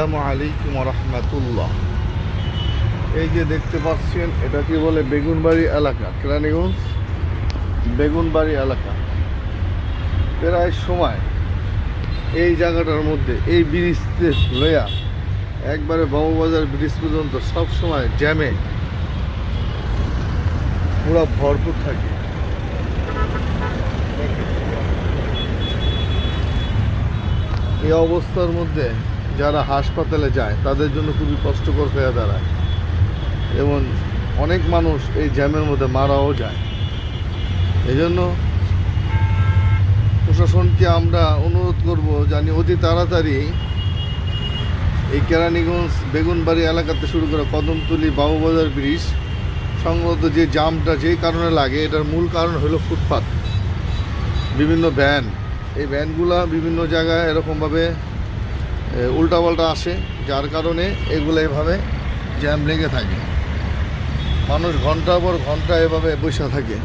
আসসালামু আলাইকুম রহমতুল্লাহ। এই যে দেখতে পাচ্ছেন, এটা কি বলে বেগুনবাড়ি এলাকা, কেরানীগঞ্জ বেগুনবাড়ি এলাকা। প্রায় সময় এই জায়গাটার মধ্যে এই ব্রিজ লইয়া একবারে বাবুবাজার ব্রিজ পর্যন্ত সব সময় জ্যামে পুরো ভরপুর থাকে। এই অবস্থার মধ্যে যারা হাসপাতালে যায় তাদের জন্য খুবই কষ্টকর হয়ে দাঁড়ায় এবং অনেক মানুষ এই জ্যামের মধ্যে মারাও যায়। এজন্য প্রশাসনকে আমরা অনুরোধ করব, জানি অতি তাড়াতাড়ি এই কেরানীগঞ্জ বেগুনবাড়ি এলাকাতে শুরু করে কদমতলী বাবুবাজার ব্রিজ সংলগ্ন যে জামটা যে কারণে লাগে, এটার মূল কারণ হলো ফুটপাত, বিভিন্ন ভ্যান। এই ভ্যানগুলা বিভিন্ন জায়গায় এরকমভাবে উল্টাপাল্টা আসে, যার কারণে এগুলো এভাবে জ্যাম লেগে থাকে। মানুষ ঘন্টার পর ঘন্টা এভাবে বসে থাকে।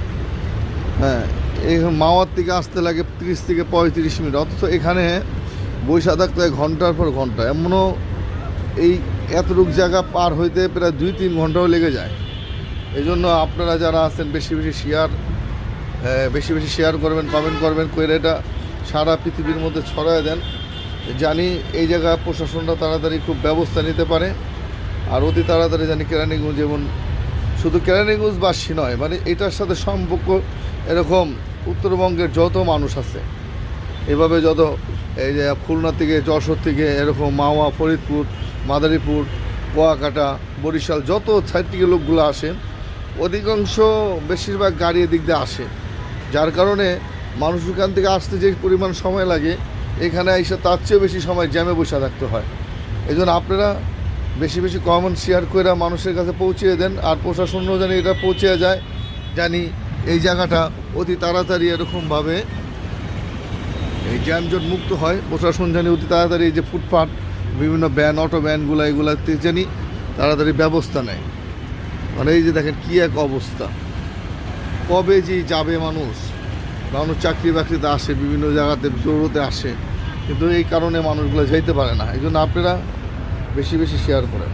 হ্যাঁ, এই মাওয়ার থেকে আসতে লাগে 30 থেকে 35 মিনিট, অথচ এখানে বসে থাকতে হয় ঘন্টার পর ঘন্টা। এমনও এই এতটুক জায়গা পার হইতে প্রায় 2-3 ঘন্টাও লেগে যায়। এই জন্য আপনারা যারা আছেন বেশি বেশি শেয়ার করবেন, কমেন্ট করবেন, করে এটা সারা পৃথিবীর মধ্যে ছড়ায় দেন। জানি এই জায়গা প্রশাসনটা তাড়াতাড়ি খুব ব্যবস্থা নিতে পারে, আর অতি তাড়াতাড়ি জানি কেরানীগঞ্জ, যেমন শুধু কেরানীগঞ্জবাসী নয়, মানে এটার সাথে সম্পর্ক এরকম উত্তরবঙ্গের যত মানুষ আছে, এভাবে যত এই যে খুলনা থেকে, যশোর থেকে, এরকম মাওয়া, ফরিদপুর, মাদারীপুর, কুয়াকাটা, বরিশাল, যত সাইড থেকে লোকগুলো আসে, অধিকাংশ বেশিরভাগ গাড়ি এদিক দিয়ে আসে, যার কারণে মানুষ এখান থেকে আসতে যে পরিমাণ সময় লাগে, এখানে এসে তার চেয়েও বেশি সময় জ্যামে বসে থাকতে হয়। এই জন্য আপনারা বেশি কমেন্ট শেয়ার করে মানুষের কাছে পৌঁছিয়ে দেন, আর প্রশাসনও জানি এটা পৌঁছে যায়, জানি এই জায়গাটা অতি তাড়াতাড়ি এরকমভাবে এই জ্যামজট মুক্ত হয়। প্রশাসন জানি অতি তাড়াতাড়ি এই যে ফুটপাথ, বিভিন্ন ভ্যান, অটো ভ্যানগুলো, এগুলাতে জানি তাড়াতাড়ি ব্যবস্থা নেয়। মানে এই যে দেখেন কী এক অবস্থা, কবে যে যাবে মানুষ চাকরি বাকরিতে আসে, বিভিন্ন জায়গাতে জরুরতে আসে, কিন্তু এই কারণে মানুষগুলো যাইতে পারে না। এই জন্য আপনারা বেশি শেয়ার করেন।